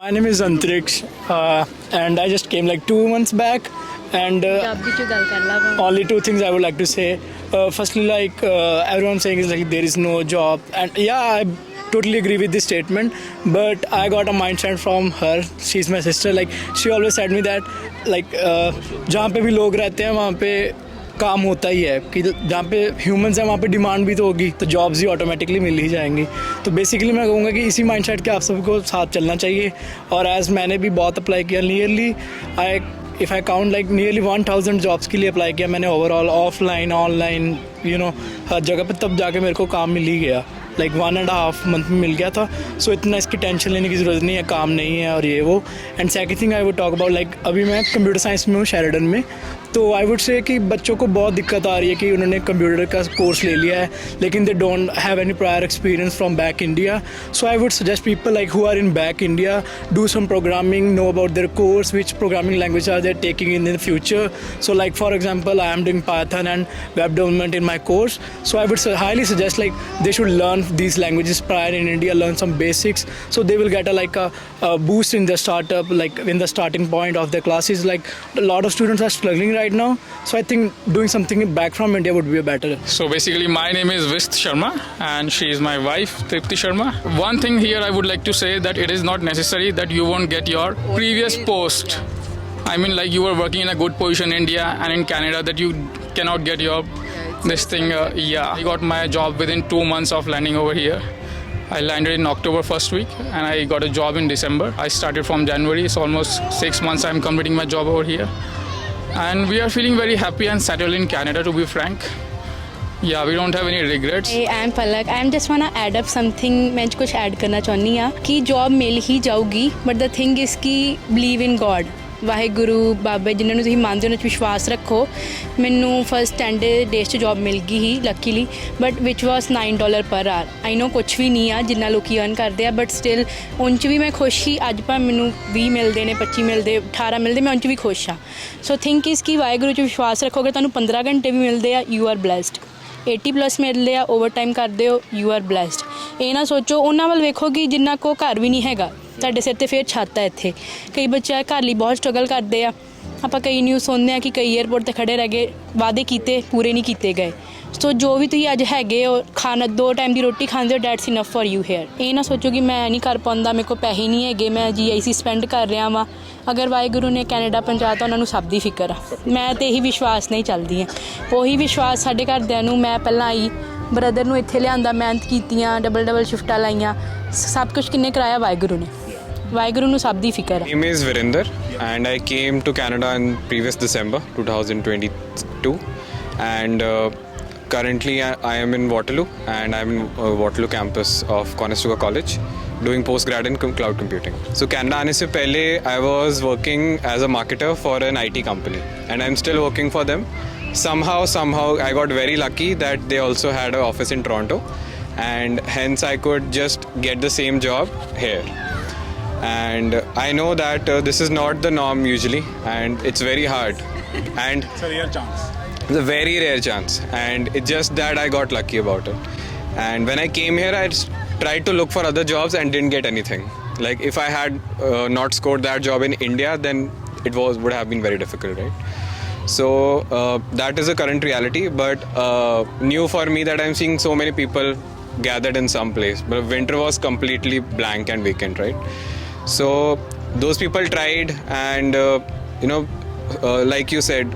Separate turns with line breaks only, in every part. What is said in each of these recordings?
My name is Antriksh, and I just came like 2 months back. And only two things I would like to say. Firstly, like everyone saying is like there is no job, and yeah, I totally agree with this statement. But I got a mindset from her. She's my sister. Like she always said me that like जहाँ पे भी लोग रहते हैं वहाँ पे काम होता ही है कि जहाँ पे ह्यूमंस हैं वहाँ पे डिमांड भी तो होगी, तो जॉब्स ही ऑटोमेटिकली मिल ही जाएंगी. तो बेसिकली मैं कहूँगा कि इसी माइंडसेट के आप सबको साथ चलना चाहिए. और एज मैंने भी बहुत अप्लाई किया, nearly if I count like nearly 1000 jobs के लिए अप्लाई किया मैंने ओवरऑल, ऑफलाइन ऑनलाइन हर जगह पे. तब जाके मेरे को काम मिल ही गया, लाइक 1.5 मंथ में मिल गया था. सो इतना इसकी टेंशन लेने की ज़रूरत नहीं है, काम नहीं है और ये वो. And second thing I would talk about like अभी मैं कंप्यूटर साइंस में हूँ शेरिडन में. तो आई वुड से कि बच्चों को बहुत दिक्कत आ रही है कि उन्होंने कंप्यूटर का कोर्स ले लिया है लेकिन they don't have any prior experience from back India. So I would suggest people like who are in back India do some programming, know about their course, which programming language are they taking in the future. So like for example, I am doing Python and web development in my course. So I would highly suggest like they should learn these languages prior in India, learn some basics, so they will get a boost in their startup, like in the starting point of their classes. Like a lot of students are struggling right now, so I think doing something back from India would be better.
So basically my name is Vist Sharma and she is my wife Tripti Sharma. One thing here I would like to say that it is not necessary that you won't get your previous post. I mean, like you were working in a good position in India and in Canada that you cannot get your this thing. I got my job within 2 months of landing over here. I landed in October first week and I got a job in December. I started from January. It's almost 6 months I'm completing my job over here. And we are feeling very happy and settled in Canada, to be frank. Yeah, we don't have any regrets.
Hey, I am Palak. I just wanna add up something. मैं कुछ add करना चाहनी हाँ कि job मिल ही जाऊगी, but the thing is कि believe in God. ਵਾਹਿਗੁਰੂ ਬਾਬਾ ਜਿਨ੍ਹਾਂ ਨੂੰ ਤੁਸੀਂ ਮੰਨਦੇ ਹੋ ਉਹਨਾਂ 'ਚ ਵਿਸ਼ਵਾਸ ਰੱਖੋ. ਮੈਨੂੰ ਫਸਟ 10 ਡੇਜ਼ 'ਚ ਜੋਬ ਮਿਲ ਗਈ ਹੀ ਲੱਕੀਲੀ, ਬਟ ਵਿਚ ਵਾਸ $9 ਪਰ ਆਰ. ਆਈ ਨੋ ਕੁਛ ਵੀ ਨਹੀਂ ਆ ਜਿੰਨਾ ਲੋਕੀ ਅਰਨ ਕਰਦੇ ਆ, ਬਟ ਸਟਿਲ ਉਨ 'ਚ ਵੀ ਮੈਂ ਖੁਸ਼ ਹੀ. ਅੱਜ ਭਾਵੇਂ ਮੈਨੂੰ 20 ਮਿਲਦੇ ਨੇ, 25 ਮਿਲਦੇ, 18 ਮਿਲਦੇ, ਮੈਂ ਉਨ 'ਚ ਵੀ ਖੁਸ਼ ਹਾਂ. ਸੋ ਥਿੰਕ ਇਸ ਕਿ ਵਾਹਿਗੁਰੂ 'ਚ ਵਿਸ਼ਵਾਸ ਰੱਖੋਗੇ, ਤੁਹਾਨੂੰ 15 ਘੰਟੇ ਵੀ ਮਿਲਦੇ ਆ, ਯੂ ਆਰ ਬਲੈਸਡ. 80+ ਮਿਲਦੇ ਆ, ਓਵਰ ਟਾਈਮ ਕਰਦੇ ਹੋ, ਯੂ ਆਰ ਬਲੈਸਡ. ਇਹ ਨਾ ਸੋਚੋ ਉਹਨਾਂ ਵੱਲ ਵੇਖੋ ਕਿ ਜਿੰਨਾ ਕੋ ਘਰ ਵੀ ਨਹੀਂ ਹੈਗਾ, ਤੁਹਾਡੇ ਸਿਰ 'ਤੇ ਫਿਰ ਛੱਤ ਹੈ. ਇੱਥੇ ਕਈ ਬੱਚੇ ਘਰ ਲਈ ਬਹੁਤ ਸਟਰਗਲ ਕਰਦੇ ਆ. ਆਪਾਂ ਕਈ ਨਿਊਜ਼ ਸੁਣਦੇ ਆ ਕਿ ਕਈ ਏਅਰਪੋਰਟ 'ਤੇ ਖੜ੍ਹੇ ਰਹਿ ਗਏ, ਵਾਅਦੇ ਕੀਤੇ ਪੂਰੇ ਨਹੀਂ ਕੀਤੇ ਗਏ. ਸੋ ਜੋ ਵੀ ਤੁਸੀਂ ਅੱਜ ਹੈਗੇ ਹੋ, ਖਾਣਾ 2 ਟਾਈਮ ਦੀ ਰੋਟੀ ਖਾਂਦੇ ਹੋ, that's enough for you here. ਇਹ ਨਾ ਸੋਚੋ ਕਿ ਮੈਂ ਨਹੀਂ ਕਰ ਪਾਉਂਦਾ, ਮੇਰੇ ਕੋਲ ਪੈਸੇ ਨਹੀਂ ਹੈਗੇ, ਮੈਂ GIC ਸਪੈਂਡ ਕਰ ਰਿਹਾ ਵਾਂ. ਅਗਰ ਵਾਹਿਗੁਰੂ ਨੇ ਕੈਨੇਡਾ ਪਹੁੰਚਾਤਾ, ਉਹਨਾਂ ਨੂੰ ਸਭ ਦੀ ਫਿਕਰ ਆ. ਮੈਂ ਤਾਂ ਇਹੀ ਵਿਸ਼ਵਾਸ ਨਹੀਂ ਚੱਲਦੀ ਹਾਂ. ਉਹੀ ਵਿਸ਼ਵਾਸ ਸਾਡੇ ਘਰਦਿਆਂ ਨੂੰ, ਮੈਂ ਪਹਿਲਾਂ ਆਈ ਬ੍ਰਦਰ ਨੂੰ ਇੱਥੇ ਲਿਆਂਦਾ, ਮਿਹਨਤ ਕੀਤੀਆਂ, ਡਬਲ ਸ਼ਿਫਟਾਂ ਲਾਈਆਂ, ਸਭ ਕੁਛ ਕਿੰਨੇ ਕਰਾਇਆ ਵਾਹਿਗੁਰੂ ਨੇ. ਵਾਹਿਗੁਰੂ ਨੂੰ ਸਭ ਦੀ ਫਿਕਰ ਹੈ.
My name is Virinder and I came to Canada in previous December 2022 and currently I am in Waterloo and I'm in Waterloo campus of Conestoga College doing postgrad in cloud computing. So Canada आने से पहले I was working as a marketer for an IT company and I'm still working for them. Somehow I got very lucky that they also had an office in Toronto and hence I could just get the same job here. And I know that this is not the norm usually and it's very hard and
It's a rare chance.
It's a very rare chance and it's just that I got lucky about it. And when I came here I tried to look for other jobs and didn't get anything. Like if I had not scored that job in India, then it would have been very difficult, right? So that is the current reality, but new for me that I'm seeing so many people gathered in some place, but winter was completely blank and vacant, right? So those people tried and like you said,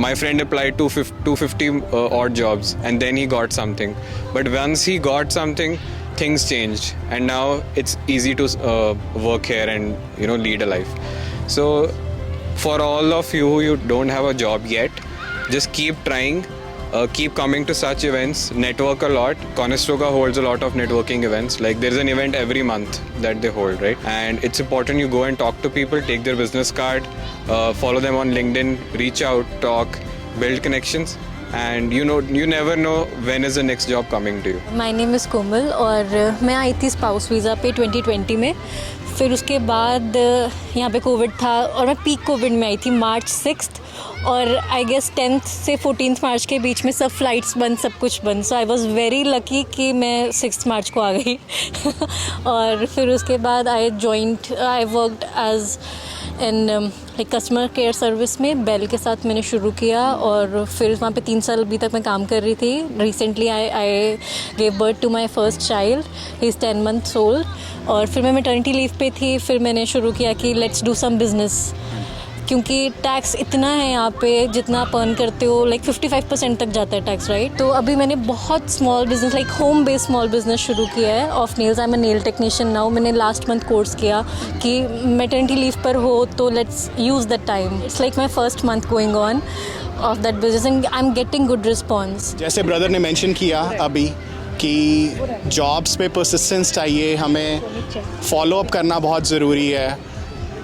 my friend applied 250 odd jobs and then he got something, but once he got something things changed and now it's easy to work here and lead a life. So for all of you who don't have a job yet, just keep trying. Keep coming to such events, network a lot. Conestoga holds a lot of networking events. Like there's an event every month that they hold, right? And it's important you go and talk to people, take their business card, follow them on LinkedIn, reach out, talk, build connections. And you never know when is the next job coming to you.
My name is Komal और मैं आई थी spouse visa पे 2020 में. फिर उसके बाद यहाँ पे कोविड था और मैं पीक कोविड में आई थी March 6 और आई गेस 10th से 14th मार्च के बीच में सब फ्लाइट्स बंद, सब कुछ बंद. सो आई वॉज़ वेरी लकी कि मैं 6 मार्च को आ गई. और फिर उसके बाद I worked as in like customer care service में बेल के साथ मैंने शुरू किया और फिर वहाँ पे 3 साल अभी तक मैं काम कर रही थी. Recently I gave birth to my first child, he is 10 months old. और फिर मैं मैटर्निटी लीव पे थी. फिर मैंने शुरू किया कि लेट्स डू सम बिजनेस, क्योंकि टैक्स इतना है यहाँ पे, जितना आप अर्न करते हो लाइक 55% तक जाता है टैक्स, राइट. तो अभी मैंने बहुत small business like home based small business शुरू किया है of nails. I am a nail technician now. मैंने लास्ट मंथ कोर्स किया कि मैटर्निटी लीव पर हो तो let's use that time. It's like my first month going on off that business and I am getting good response.
जैसे brother ने mention किया अभी कि जॉब्स पे परसिस्टेंस चाहिए, हमें फॉलो अप करना बहुत ज़रूरी है.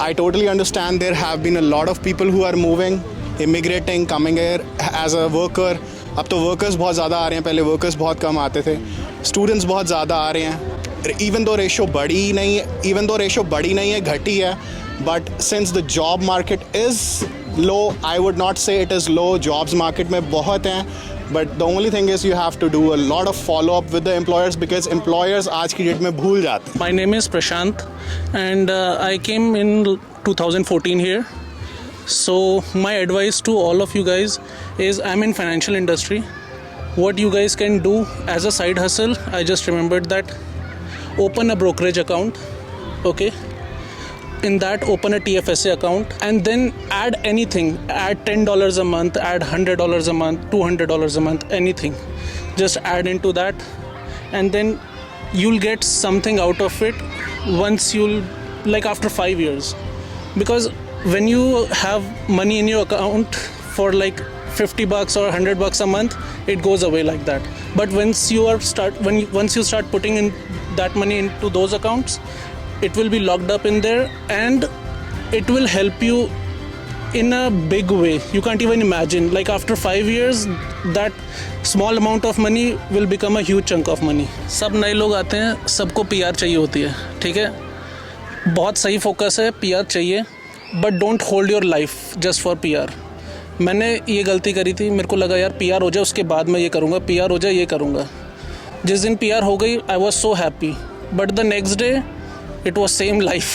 I totally understand there have been a lot of people who are moving, immigrating, coming here as a worker. अब तो workers बहुत ज़्यादा आ रहे हैं, पहले workers बहुत कम आते थे. Students बहुत ज़्यादा आ रहे हैं. Even though ratio बढ़ी नहीं है, घटी है. But since the job market is low, I would not say it is low. Jobs market में बहुत हैं. But the only thing is you have to do a lot of follow up with the employers because employers आज की date में भूल जाते हैं.
My name is Prashant and I came in 2014 here. So my advice to all of you guys is I'm in financial industry. What you guys can do as a side hustle, I just remembered that open a brokerage account, okay? In that open a TFSA account and then add anything, add $10 a month, add $100 a month, $200 a month, anything. Just add into that and then you'll get something out of it once like after 5 years. Because when you have money in your account for like $50 or $100 a month, it goes away like that. But once you start putting in that money into those accounts, it will be locked up in there and it will help you in a big way. You can't even imagine. Like after 5 years, that small amount of money will become a huge chunk of money. सब नए लोग आते हैं, सबको PR चाहिए होती है, ठीक है. बहुत सही फोकस है, PR चाहिए, but don't hold your life just for PR. मैंने ये गलती करी थी. मेरे को लगा यार PR हो जाए उसके बाद मैं ये करूँगा, PR हो जाए ये करूँगा. जिस दिन PR हो गई, I was so happy. But the next day, it was same life.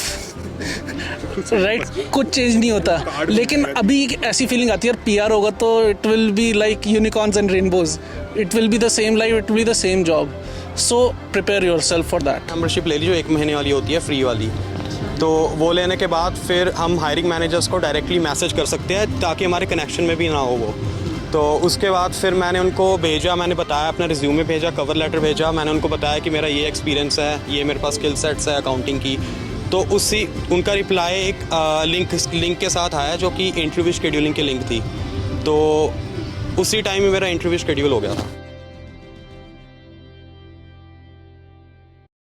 Right कुछ चेंज नहीं होता. लेकिन अभी एक ऐसी फीलिंग आती है यार PR होगा तो it will be like unicorns and rainbows. It will be the same life, it will be the same job. So prepare yourself for that.
Membership ले ली जो 1 महीने वाली होती है, फ्री वाली. तो वो लेने के बाद फिर हम हायरिंग मैनेजर्स को डायरेक्टली मैसेज कर सकते हैं ताकि हमारे कनेक्शन में भी ना हो वो. तो उसके बाद फिर मैंने उनको भेजा, मैंने बताया, अपना रिज्यूमे भेजा, कवर लेटर भेजा. मैंने उनको बताया कि मेरा ये एक्सपीरियंस है, ये मेरे पास स्किल सेट्स है अकाउंटिंग की. तो उनका रिप्लाई एक लिंक के साथ आया जो कि इंटरव्यू शेड्यूलिंग की लिंक थी. तो उसी टाइम में मेरा इंटरव्यू शेड्यूल हो गया था.